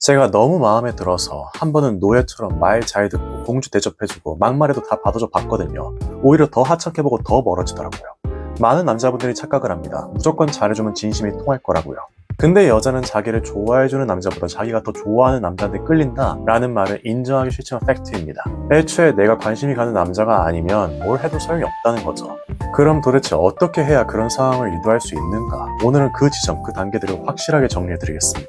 제가 너무 마음에 들어서 한 번은 노예처럼 말 잘 듣고 공주 대접해주고 막말해도 다 받아줘 봤거든요. 오히려 더 하찮게보고 더 멀어지더라고요. 많은 남자분들이 착각을 합니다. 무조건 잘해주면 진심이 통할 거라고요. 근데 여자는 자기를 좋아해주는 남자보다 자기가 더 좋아하는 남자한테 끌린다 라는 말을 인정하기 싫지만 팩트입니다. 애초에 내가 관심이 가는 남자가 아니면 뭘 해도 소용이 없다는 거죠. 그럼 도대체 어떻게 해야 그런 상황을 유도할 수 있는가? 오늘은 그 지점, 그 단계들을 확실하게 정리해드리겠습니다.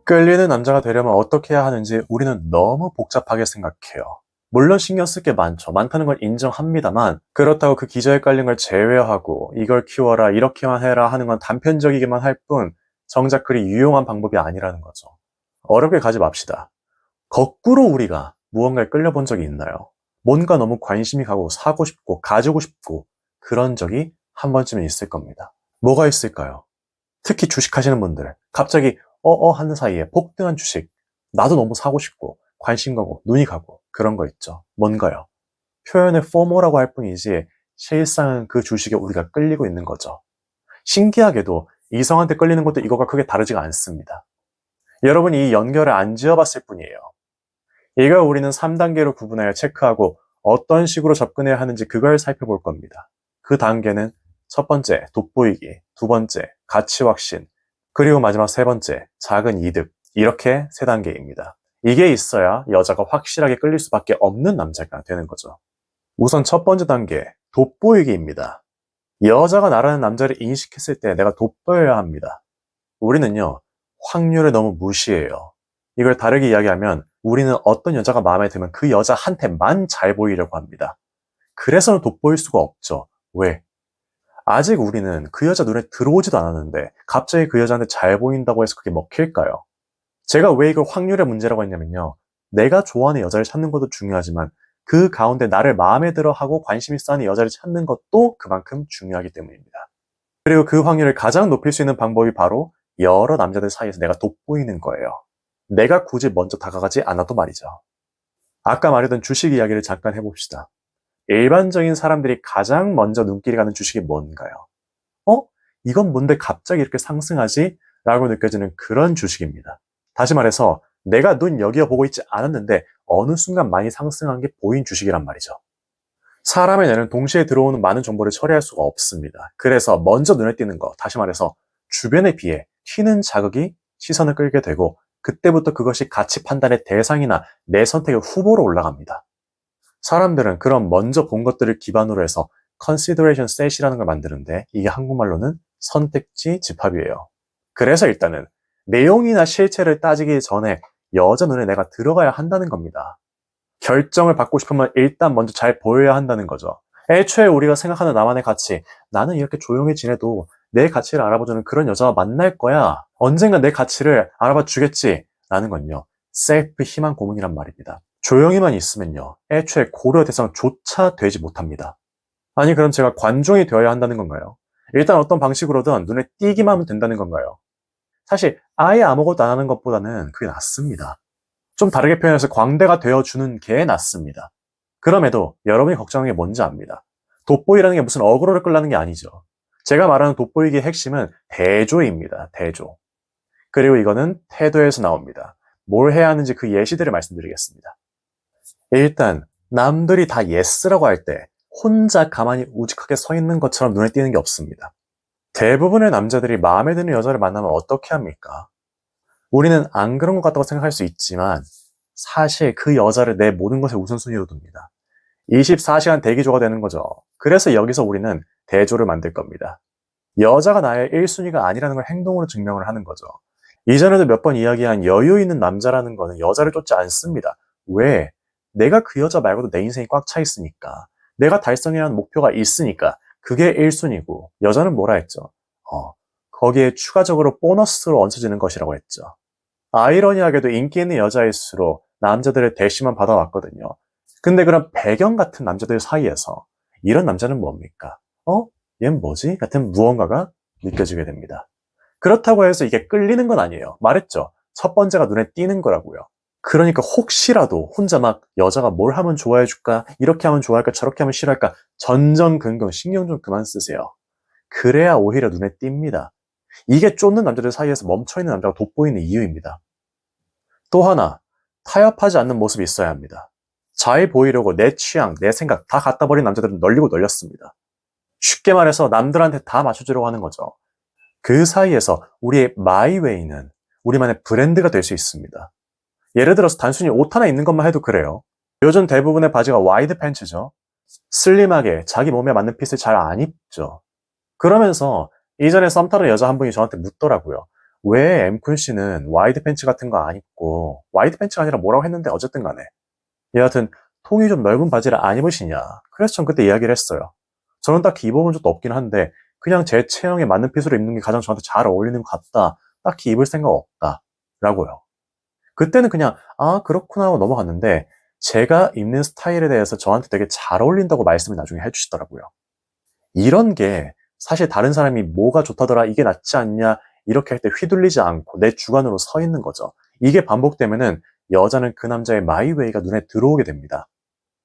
끌리는 남자가 되려면 어떻게 해야 하는지 우리는 너무 복잡하게 생각해요. 물론 신경 쓸 게 많다는 걸 인정합니다만, 그렇다고 그 기저에 깔린 걸 제외하고 이걸 키워라, 이렇게만 해라 하는 건 단편적이기만 할 뿐 정작 그리 유용한 방법이 아니라는 거죠. 어렵게 가지 맙시다. 거꾸로 우리가 무언가에 끌려본 적이 있나요? 뭔가 너무 관심이 가고 사고 싶고 가지고 싶고 그런 적이 한 번쯤은 있을 겁니다. 뭐가 있을까요? 특히 주식하시는 분들, 갑자기 하는 사이에 폭등한 주식, 나도 너무 사고 싶고 관심 가고 눈이 가고 그런 거 있죠. 뭔가요? 표현을 FOMO라고 할 뿐이지 실상은 그 주식에 우리가 끌리고 있는 거죠. 신기하게도 이성한테 끌리는 것도 이거가 크게 다르지가 않습니다. 여러분이 이 연결을 안 지어봤을 뿐이에요. 이걸 우리는 3단계로 구분하여 체크하고 어떤 식으로 접근해야 하는지 그걸 살펴볼 겁니다. 그 단계는 첫 번째, 돋보이기, 두 번째, 가치 확신, 그리고 마지막 세 번째, 작은 이득, 이렇게 세 단계입니다. 이게 있어야 여자가 확실하게 끌릴 수밖에 없는 남자가 되는 거죠. 우선 첫 번째 단계, 돋보이기입니다. 여자가 나라는 남자를 인식했을 때 내가 돋보여야 합니다. 우리는요, 확률을 너무 무시해요. 이걸 다르게 이야기하면 우리는 어떤 여자가 마음에 들면 그 여자한테만 잘 보이려고 합니다. 그래서는 돋보일 수가 없죠. 왜? 아직 우리는 그 여자 눈에 들어오지도 않았는데 갑자기 그 여자한테 잘 보인다고 해서 그게 먹힐까요? 제가 왜 이걸 확률의 문제라고 했냐면요. 내가 좋아하는 여자를 찾는 것도 중요하지만 그 가운데 나를 마음에 들어하고 관심 있어 하는 여자를 찾는 것도 그만큼 중요하기 때문입니다. 그리고 그 확률을 가장 높일 수 있는 방법이 바로 여러 남자들 사이에서 내가 돋보이는 거예요. 내가 굳이 먼저 다가가지 않아도 말이죠. 아까 말했던 주식 이야기를 잠깐 해봅시다. 일반적인 사람들이 가장 먼저 눈길이 가는 주식이 뭔가요? 이건 뭔데 갑자기 이렇게 상승하지? 라고 느껴지는 그런 주식입니다. 다시 말해서 내가 눈 여겨 보고 있지 않았는데 어느 순간 많이 상승한 게 보인 주식이란 말이죠. 사람의 뇌는 동시에 들어오는 많은 정보를 처리할 수가 없습니다. 그래서 먼저 눈에 띄는 거, 다시 말해서 주변에 비해 튀는 자극이 시선을 끌게 되고 그때부터 그것이 가치 판단의 대상이나 내 선택의 후보로 올라갑니다. 사람들은 그런 먼저 본 것들을 기반으로 해서 consideration set이라는 걸 만드는데 이게 한국말로는 선택지 집합이에요. 그래서 일단은 내용이나 실체를 따지기 전에 여자 눈에 내가 들어가야 한다는 겁니다. 결정을 받고 싶으면 일단 먼저 잘 보여야 한다는 거죠. 애초에 우리가 생각하는 나만의 가치, 나는 이렇게 조용히 지내도 내 가치를 알아봐주는 그런 여자와 만날 거야. 언젠가 내 가치를 알아봐 주겠지. 라는 건요. 셀프 희망 고문이란 말입니다. 조용히만 있으면요. 애초에 고려 대상조차 되지 못합니다. 아니 그럼 제가 관종이 되어야 한다는 건가요? 일단 어떤 방식으로든 눈에 띄기만 하면 된다는 건가요? 사실 아예 아무것도 안 하는 것보다는 그게 낫습니다. 좀 다르게 표현해서 광대가 되어주는 게 낫습니다. 그럼에도 여러분이 걱정하는 게 뭔지 압니다. 돋보이라는 게 무슨 어그로를 끌라는 게 아니죠. 제가 말하는 돋보이기의 핵심은 대조입니다. 대조. 그리고 이거는 태도에서 나옵니다. 뭘 해야 하는지 그 예시들을 말씀드리겠습니다. 일단 남들이 다 예스라고 할 때 혼자 가만히 우직하게 서 있는 것처럼 눈에 띄는 게 없습니다. 대부분의 남자들이 마음에 드는 여자를 만나면 어떻게 합니까? 우리는 안 그런 것 같다고 생각할 수 있지만 사실 그 여자를 내 모든 것의 우선순위로 둡니다. 24시간 대기조가 되는 거죠. 그래서 여기서 우리는 대조를 만들 겁니다. 여자가 나의 1순위가 아니라는 걸 행동으로 증명을 하는 거죠. 이전에도 몇 번 이야기한 여유 있는 남자라는 거는 여자를 쫓지 않습니다. 왜? 내가 그 여자 말고도 내 인생이 꽉 차 있으니까. 내가 달성해야 하는 목표가 있으니까. 그게 1순위고 여자는 뭐라 했죠? 거기에 추가적으로 보너스로 얹혀지는 것이라고 했죠. 아이러니하게도 인기 있는 여자일수록 남자들의 대시만 받아왔거든요. 근데 그런 배경 같은 남자들 사이에서 이런 남자는 뭡니까? 얜 뭐지? 같은 무언가가 느껴지게 됩니다. 그렇다고 해서 이게 끌리는 건 아니에요. 말했죠. 첫 번째가 눈에 띄는 거라고요. 그러니까 혹시라도 혼자 막 여자가 뭘 하면 좋아해줄까? 이렇게 하면 좋아할까? 저렇게 하면 싫어할까? 전전긍긍 신경 좀 그만 쓰세요. 그래야 오히려 눈에 띕니다. 이게 쫓는 남자들 사이에서 멈춰있는 남자가 돋보이는 이유입니다. 또 하나, 타협하지 않는 모습이 있어야 합니다. 잘 보이려고 내 취향, 내 생각 다 갖다 버린 남자들은 널리고 널렸습니다. 쉽게 말해서 남들한테 다 맞춰주려고 하는 거죠. 그 사이에서 우리의 마이웨이는 우리만의 브랜드가 될 수 있습니다. 예를 들어서 단순히 옷 하나 입는 것만 해도 그래요. 요즘 대부분의 바지가 와이드 팬츠죠. 슬림하게 자기 몸에 맞는 핏을 잘 안 입죠. 그러면서 이전에 썸 타던 여자 한 분이 저한테 묻더라고요. 왜 엠쿤 씨는 와이드 팬츠 같은 거 안 입고, 와이드 팬츠가 아니라 뭐라고 했는데 어쨌든 간에. 여하튼 통이 좀 넓은 바지를 안 입으시냐. 그래서 전 그때 이야기를 했어요. 저는 딱히 입어본 적도 없긴 한데 그냥 제 체형에 맞는 핏으로 입는 게 가장 저한테 잘 어울리는 것 같다. 딱히 입을 생각 없다. 라고요. 그때는 그냥 그렇구나 하고 넘어갔는데 제가 입는 스타일에 대해서 저한테 되게 잘 어울린다고 말씀을 나중에 해주시더라고요. 이런 게 사실 다른 사람이 뭐가 좋다더라, 이게 낫지 않냐 이렇게 할 때 휘둘리지 않고 내 주관으로 서 있는 거죠. 이게 반복되면은 여자는 그 남자의 마이웨이가 눈에 들어오게 됩니다.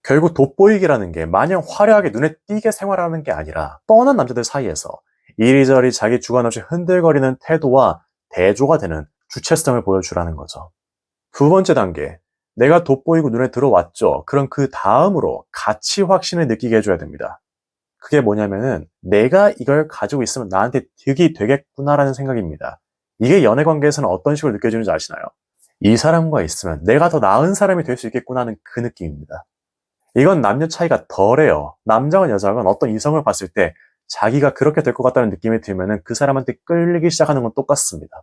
결국 돋보이기라는 게 마냥 화려하게 눈에 띄게 생활하는 게 아니라 뻔한 남자들 사이에서 이리저리 자기 주관 없이 흔들거리는 태도와 대조가 되는 주체성을 보여주라는 거죠. 두 번째 단계, 내가 돋보이고 눈에 들어왔죠. 그럼 그 다음으로 가치 확신을 느끼게 해줘야 됩니다. 그게 뭐냐면은 내가 이걸 가지고 있으면 나한테 득이 되겠구나라는 생각입니다. 이게 연애 관계에서는 어떤 식으로 느껴지는지 아시나요? 이 사람과 있으면 내가 더 나은 사람이 될 수 있겠구나 하는 그 느낌입니다. 이건 남녀 차이가 덜해요. 남자건 여자건 어떤 이성을 봤을 때 자기가 그렇게 될 것 같다는 느낌이 들면은 그 사람한테 끌리기 시작하는 건 똑같습니다.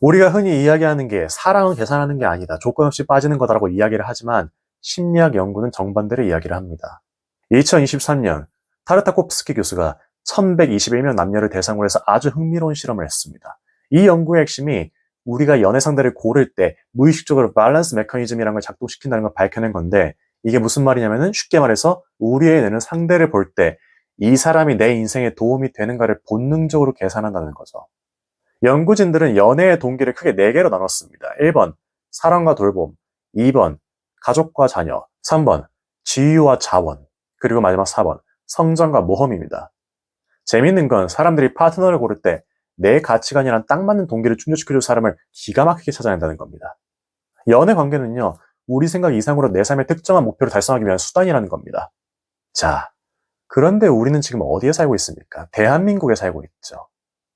우리가 흔히 이야기하는 게 사랑은 계산하는 게 아니다, 조건 없이 빠지는 거다라고 이야기를 하지만 심리학 연구는 정반대로 이야기를 합니다. 2023년 타르타코프스키 교수가 1121명 남녀를 대상으로 해서 아주 흥미로운 실험을 했습니다. 이 연구의 핵심이 우리가 연애 상대를 고를 때 무의식적으로 밸런스 메커니즘이라는 걸 작동시킨다는 걸 밝혀낸 건데, 이게 무슨 말이냐면은 쉽게 말해서 우리의 뇌는 상대를 볼 때 이 사람이 내 인생에 도움이 되는가를 본능적으로 계산한다는 거죠. 연구진들은 연애의 동기를 크게 4개로 나눴습니다. 1번, 사랑과 돌봄. 2번, 가족과 자녀. 3번, 지유와 자원. 그리고 마지막 4번, 성장과 모험입니다. 재밌는 건 사람들이 파트너를 고를 때 내 가치관이랑 딱 맞는 동기를 충족시켜줄 사람을 기가 막히게 찾아낸다는 겁니다. 연애 관계는요, 우리 생각 이상으로 내 삶의 특정한 목표를 달성하기 위한 수단이라는 겁니다. 자, 그런데 우리는 지금 어디에 살고 있습니까? 대한민국에 살고 있죠.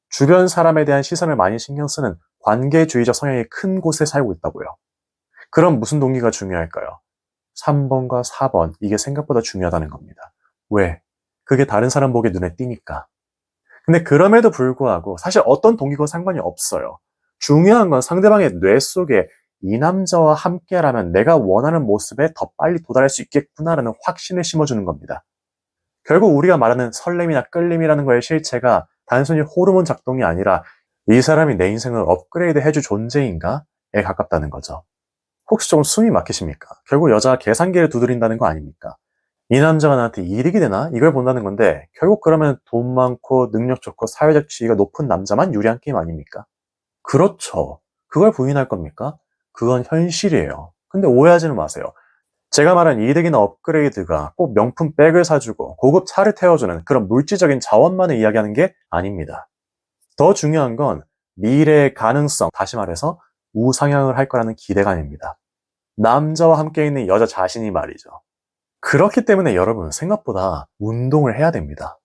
주변 사람에 대한 시선을 많이 신경 쓰는 관계주의적 성향이 큰 곳에 살고 있다고요. 그럼 무슨 동기가 중요할까요? 3번과 4번, 이게 생각보다 중요하다는 겁니다. 왜? 그게 다른 사람 보기에 눈에 띄니까. 근데 그럼에도 불구하고 사실 어떤 동기건 상관이 없어요. 중요한 건 상대방의 뇌 속에 이 남자와 함께라면 내가 원하는 모습에 더 빨리 도달할 수 있겠구나라는 확신을 심어주는 겁니다. 결국 우리가 말하는 설렘이나 끌림이라는 거의 실체가 단순히 호르몬 작동이 아니라 이 사람이 내 인생을 업그레이드 해줄 존재인가에 가깝다는 거죠. 혹시 조금 숨이 막히십니까? 결국 여자가 계산기를 두드린다는 거 아닙니까? 이 남자가 나한테 이득이 되나? 이걸 본다는 건데, 결국 그러면 돈 많고 능력 좋고 사회적 지위가 높은 남자만 유리한 게임 아닙니까? 그렇죠. 그걸 부인할 겁니까? 그건 현실이에요. 근데 오해하지는 마세요. 제가 말한 이득이나 업그레이드가 꼭 명품 백을 사주고 고급 차를 태워주는 그런 물질적인 자원만을 이야기하는 게 아닙니다. 더 중요한 건 미래의 가능성, 다시 말해서 우상향을 할 거라는 기대감입니다. 남자와 함께 있는 여자 자신이 말이죠. 그렇기 때문에 여러분, 생각보다 운동을 해야 됩니다.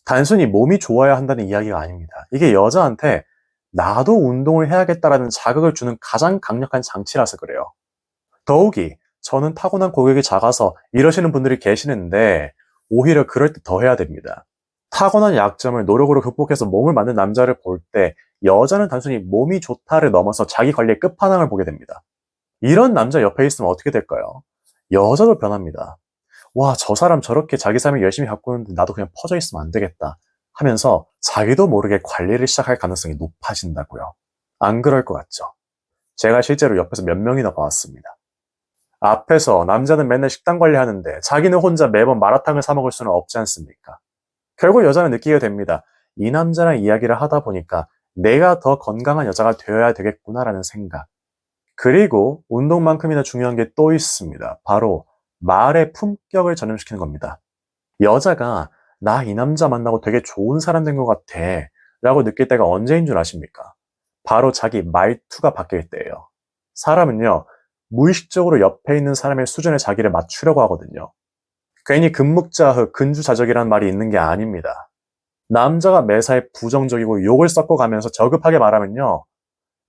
단순히 몸이 좋아야 한다는 이야기가 아닙니다. 이게 여자한테 나도 운동을 해야겠다라는 자극을 주는 가장 강력한 장치라서 그래요. 더욱이 저는 타고난 고객이 작아서 이러시는 분들이 계시는데 오히려 그럴 때 더 해야 됩니다. 타고난 약점을 노력으로 극복해서 몸을 만든 남자를 볼 때 여자는 단순히 몸이 좋다를 넘어서 자기 관리의 끝판왕을 보게 됩니다. 이런 남자 옆에 있으면 어떻게 될까요? 여자도 변합니다. 와, 저 사람 저렇게 자기 삶을 열심히 갖고 있는데 나도 그냥 퍼져 있으면 안 되겠다 하면서 자기도 모르게 관리를 시작할 가능성이 높아진다고요. 안 그럴 것 같죠? 제가 실제로 옆에서 몇 명이나 봐왔습니다. 앞에서 남자는 맨날 식단 관리하는데 자기는 혼자 매번 마라탕을 사 먹을 수는 없지 않습니까? 결국 여자는 느끼게 됩니다. 이 남자랑 이야기를 하다 보니까 내가 더 건강한 여자가 되어야 되겠구나라는 생각. 그리고 운동만큼이나 중요한 게 또 있습니다. 바로 말의 품격을 전염시키는 겁니다. 여자가 나 이 남자 만나고 되게 좋은 사람 된 것 같아, 라고 느낄 때가 언제인 줄 아십니까? 바로 자기 말투가 바뀔 때예요. 사람은요, 무의식적으로 옆에 있는 사람의 수준에 자기를 맞추려고 하거든요. 괜히 금묵자흑, 근주자적이라는 말이 있는 게 아닙니다. 남자가 매사에 부정적이고 욕을 섞어가면서 저급하게 말하면요,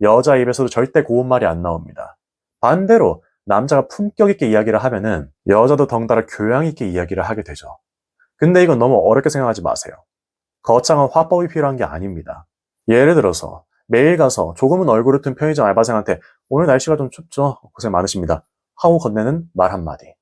여자 입에서도 절대 고운 말이 안 나옵니다. 반대로 남자가 품격 있게 이야기를 하면은 여자도 덩달아 교양 있게 이야기를 하게 되죠. 근데 이건 너무 어렵게 생각하지 마세요. 거창한 화법이 필요한 게 아닙니다. 예를 들어서 매일 가서 조금은 얼굴을 튼 편의점 알바생한테 오늘 날씨가 좀 춥죠? 고생 많으십니다. 하고 건네는 말 한마디.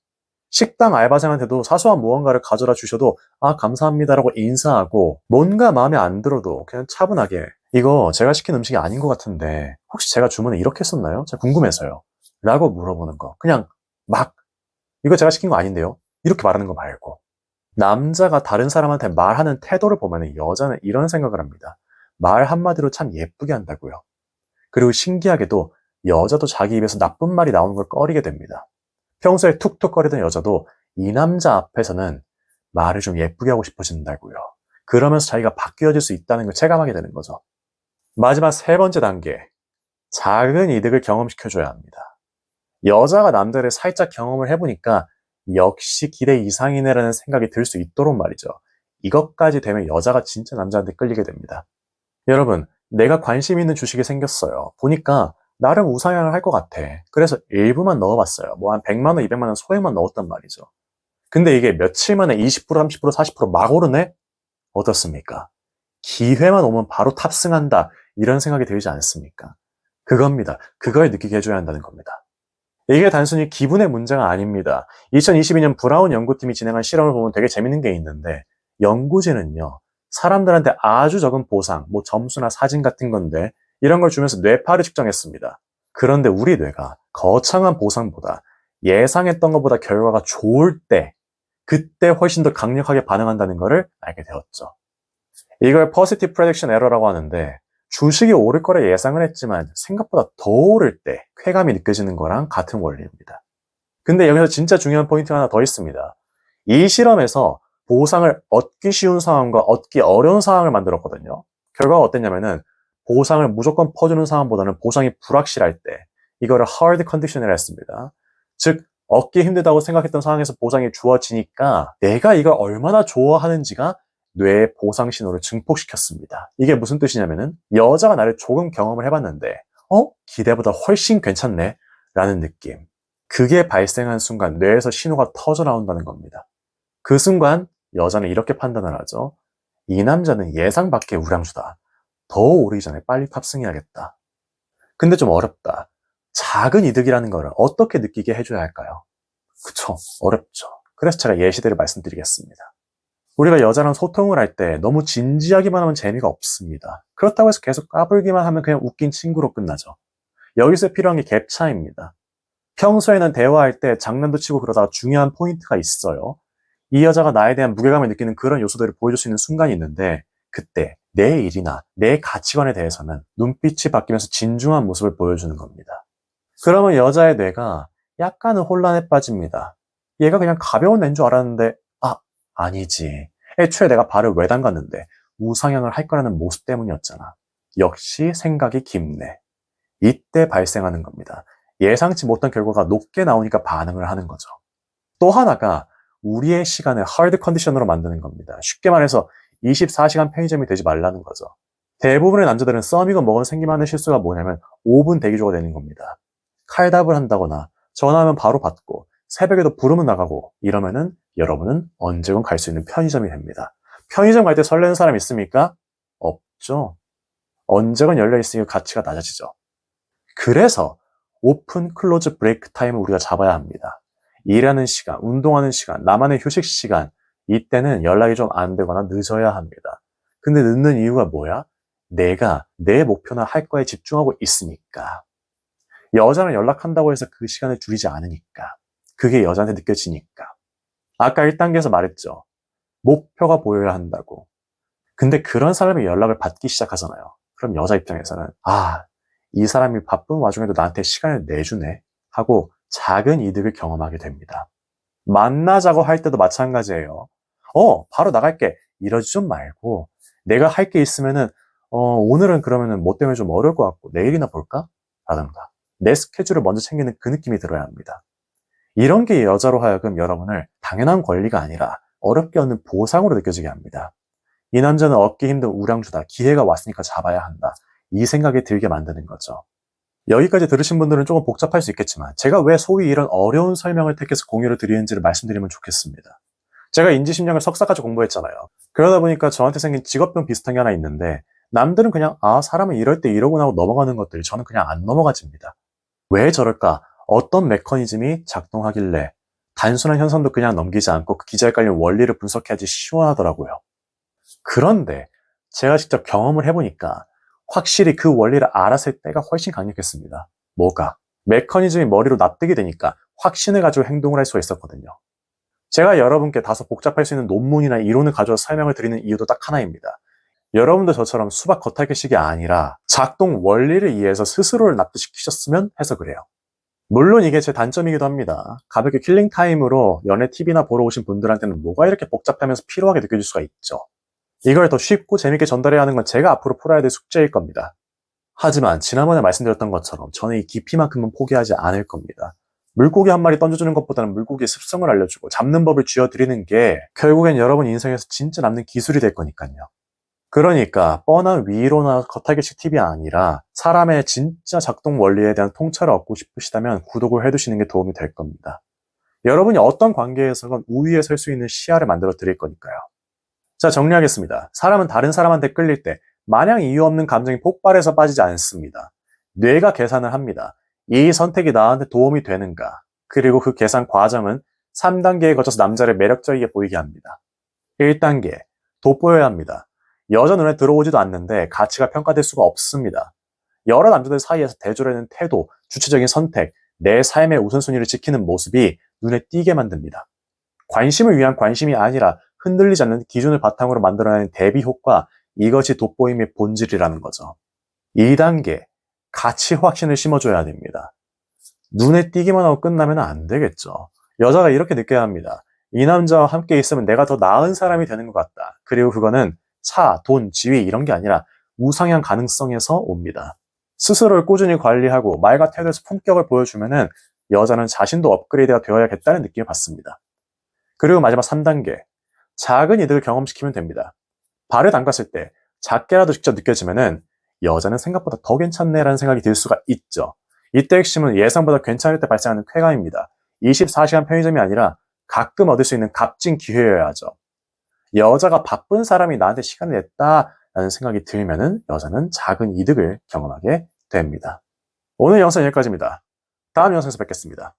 식당 알바생한테도 사소한 무언가를 가져다 주셔도 감사합니다라고 인사하고 뭔가 마음에 안 들어도 그냥 차분하게 이거 제가 시킨 음식이 아닌 것 같은데 혹시 제가 주문을 이렇게 했었나요? 제가 궁금해서요. 라고 물어보는 거. 그냥 막 이거 제가 시킨 거 아닌데요? 이렇게 말하는 거 말고 남자가 다른 사람한테 말하는 태도를 보면 여자는 이런 생각을 합니다. 말 한마디로 참 예쁘게 한다고요. 그리고 신기하게도 여자도 자기 입에서 나쁜 말이 나오는 걸 꺼리게 됩니다. 평소에 툭툭거리던 여자도 이 남자 앞에서는 말을 좀 예쁘게 하고 싶어진다고요. 그러면서 자기가 바뀌어질 수 있다는 걸 체감하게 되는 거죠. 마지막 세 번째 단계. 작은 이득을 경험시켜줘야 합니다. 여자가 남자를 살짝 경험을 해보니까 역시 기대 이상이네라는 생각이 들 수 있도록 말이죠. 이것까지 되면 여자가 진짜 남자한테 끌리게 됩니다. 여러분, 내가 관심 있는 주식이 생겼어요. 보니까 나름 우상향을 할 것 같아. 그래서 일부만 넣어봤어요. 뭐 한 100만 원, 200만 원 소액만 넣었단 말이죠. 근데 이게 며칠 만에 20%, 30%, 40%막 오르네? 어떻습니까? 기회만 오면 바로 탑승한다. 이런 생각이 들지 않습니까? 그겁니다. 그걸 느끼게 해줘야 한다는 겁니다. 이게 단순히 기분의 문제가 아닙니다. 2022년 브라운 연구팀이 진행한 실험을 보면 되게 재밌는 게 있는데 연구진은요. 사람들한테 아주 적은 보상, 뭐 점수나 사진 같은 건데 이런 걸 주면서 뇌파를 측정했습니다. 그런데 우리 뇌가 거창한 보상보다 예상했던 것보다 결과가 좋을 때 그때 훨씬 더 강력하게 반응한다는 것을 알게 되었죠. 이걸 Positive Prediction Error라고 하는데 주식이 오를 거라 예상을 했지만 생각보다 더 오를 때 쾌감이 느껴지는 거랑 같은 원리입니다. 근데 여기서 진짜 중요한 포인트가 하나 더 있습니다. 이 실험에서 보상을 얻기 쉬운 상황과 얻기 어려운 상황을 만들었거든요. 결과가 어땠냐면은 보상을 무조건 퍼주는 상황보다는 보상이 불확실할 때 이거를 hard condition이라 했습니다. 즉 얻기 힘들다고 생각했던 상황에서 보상이 주어지니까 내가 이걸 얼마나 좋아하는지가 뇌의 보상 신호를 증폭시켰습니다. 이게 무슨 뜻이냐면은 여자가 나를 조금 경험을 해봤는데 기대보다 훨씬 괜찮네 라는 느낌. 그게 발생한 순간 뇌에서 신호가 터져 나온다는 겁니다. 그 순간 여자는 이렇게 판단을 하죠. 이 남자는 예상 밖의 우량주다. 더 오르기 전에 빨리 탑승해야겠다. 근데 좀 어렵다. 작은 이득이라는 거를 어떻게 느끼게 해줘야 할까요? 그쵸, 어렵죠. 그래서 제가 예시들을 말씀드리겠습니다. 우리가 여자랑 소통을 할 때 너무 진지하기만 하면 재미가 없습니다. 그렇다고 해서 계속 까불기만 하면 그냥 웃긴 친구로 끝나죠. 여기서 필요한 게 갭 차이입니다. 평소에는 대화할 때 장난도 치고 그러다가 중요한 포인트가 있어요. 이 여자가 나에 대한 무게감을 느끼는 그런 요소들을 보여줄 수 있는 순간이 있는데 그때 내 일이나 내 가치관에 대해서는 눈빛이 바뀌면서 진중한 모습을 보여주는 겁니다. 그러면 여자의 뇌가 약간은 혼란에 빠집니다. 얘가 그냥 가벼운 애인 줄 알았는데 아니지. 애초에 내가 발을 왜 담갔는데 우상향을 할 거라는 모습 때문이었잖아. 역시 생각이 깊네. 이때 발생하는 겁니다. 예상치 못한 결과가 높게 나오니까 반응을 하는 거죠. 또 하나가 우리의 시간을 하드 컨디션으로 만드는 겁니다. 쉽게 말해서 24시간 편의점이 되지 말라는 거죠. 대부분의 남자들은 썸이고 뭐건 생기만 하는 실수가 뭐냐면 5분 대기조가 되는 겁니다. 칼답을 한다거나 전화하면 바로 받고 새벽에도 부르면 나가고 이러면은 여러분은 언제건 갈 수 있는 편의점이 됩니다. 편의점 갈 때 설레는 사람 있습니까? 없죠. 언제건 열려있으니 가치가 낮아지죠. 그래서 오픈, 클로즈, 브레이크 타임을 우리가 잡아야 합니다. 일하는 시간, 운동하는 시간, 나만의 휴식 시간, 이때는 연락이 좀 안 되거나 늦어야 합니다. 근데 늦는 이유가 뭐야? 내가 내 목표나 할 거에 집중하고 있으니까. 여자랑 연락한다고 해서 그 시간을 줄이지 않으니까. 그게 여자한테 느껴지니까. 아까 1단계에서 말했죠. 목표가 보여야 한다고. 근데 그런 사람이 연락을 받기 시작하잖아요. 그럼 여자 입장에서는 이 사람이 바쁜 와중에도 나한테 시간을 내주네 하고 작은 이득을 경험하게 됩니다. 만나자고 할 때도 마찬가지예요. 바로 나갈게. 이러지 좀 말고 내가 할 게 있으면은 오늘은 그러면은 뭐 때문에 좀 어려울 것 같고 내일이나 볼까? 라든가. 내 스케줄을 먼저 챙기는 그 느낌이 들어야 합니다. 이런 게 여자로 하여금 여러분을 당연한 권리가 아니라 어렵게 얻는 보상으로 느껴지게 합니다. 이 남자는 얻기 힘든 우량주다. 기회가 왔으니까 잡아야 한다. 이 생각이 들게 만드는 거죠. 여기까지 들으신 분들은 조금 복잡할 수 있겠지만 제가 왜 소위 이런 어려운 설명을 택해서 공유를 드리는지를 말씀드리면 좋겠습니다. 제가 인지심리학을 석사까지 공부했잖아요. 그러다 보니까 저한테 생긴 직업병 비슷한 게 하나 있는데 남들은 그냥 사람은 이럴 때 이러고 나고 넘어가는 것들 저는 그냥 안 넘어가집니다. 왜 저럴까? 어떤 메커니즘이 작동하길래 단순한 현상도 그냥 넘기지 않고 그 기저에 깔린 원리를 분석해야지 시원하더라고요. 그런데 제가 직접 경험을 해보니까 확실히 그 원리를 알았을 때가 훨씬 강력했습니다. 뭐가? 메커니즘이 머리로 납득이 되니까 확신을 가지고 행동을 할 수가 있었거든요. 제가 여러분께 다소 복잡할 수 있는 논문이나 이론을 가져와 설명을 드리는 이유도 딱 하나입니다. 여러분도 저처럼 수박 겉핥기식이 아니라 작동 원리를 이해해서 스스로를 납득시키셨으면 해서 그래요. 물론 이게 제 단점이기도 합니다. 가볍게 킬링타임으로 연애 TV나 보러 오신 분들한테는 뭐가 이렇게 복잡하면서 피로하게 느껴질 수가 있죠. 이걸 더 쉽고 재밌게 전달해야 하는 건 제가 앞으로 풀어야 될 숙제일 겁니다. 하지만 지난번에 말씀드렸던 것처럼 저는 이 깊이만큼은 포기하지 않을 겁니다. 물고기 한 마리 던져주는 것보다는 물고기의 습성을 알려주고 잡는 법을 쥐어드리는 게 결국엔 여러분 인생에서 진짜 남는 기술이 될 거니까요. 그러니까 뻔한 위로나 겉핥기식 팁이 아니라 사람의 진짜 작동 원리에 대한 통찰을 얻고 싶으시다면 구독을 해두시는 게 도움이 될 겁니다. 여러분이 어떤 관계에서건 우위에 설 수 있는 시야를 만들어 드릴 거니까요. 자, 정리하겠습니다. 사람은 다른 사람한테 끌릴 때 마냥 이유 없는 감정이 폭발해서 빠지지 않습니다. 뇌가 계산을 합니다. 이 선택이 나한테 도움이 되는가? 그리고 그 계산 과정은 3단계에 거쳐서 남자를 매력적이게 보이게 합니다. 1단계, 돋보여야 합니다. 여자 눈에 들어오지도 않는데 가치가 평가될 수가 없습니다. 여러 남자들 사이에서 대조라는 태도, 주체적인 선택, 내 삶의 우선순위를 지키는 모습이 눈에 띄게 만듭니다. 관심을 위한 관심이 아니라 흔들리지 않는 기준을 바탕으로 만들어내는 대비 효과, 이것이 돋보임의 본질이라는 거죠. 2단계, 가치 확신을 심어줘야 됩니다. 눈에 띄기만 하고 끝나면 안 되겠죠. 여자가 이렇게 느껴야 합니다. 이 남자와 함께 있으면 내가 더 나은 사람이 되는 것 같다. 그리고 그거는 차, 돈, 지위 이런 게 아니라 우상향 가능성에서 옵니다. 스스로를 꾸준히 관리하고 말과 태도에서 품격을 보여주면은 여자는 자신도 업그레이드가 되어야겠다는 느낌을 받습니다. 그리고 마지막 3단계. 작은 이득을 경험시키면 됩니다. 발을 담갔을 때 작게라도 직접 느껴지면은 여자는 생각보다 더 괜찮네라는 생각이 들 수가 있죠. 이때 핵심은 예상보다 괜찮을 때 발생하는 쾌감입니다. 24시간 편의점이 아니라 가끔 얻을 수 있는 값진 기회여야 하죠. 여자가 바쁜 사람이 나한테 시간을 냈다라는 생각이 들면은 여자는 작은 이득을 경험하게 됩니다. 오늘 영상 여기까지입니다. 다음 영상에서 뵙겠습니다.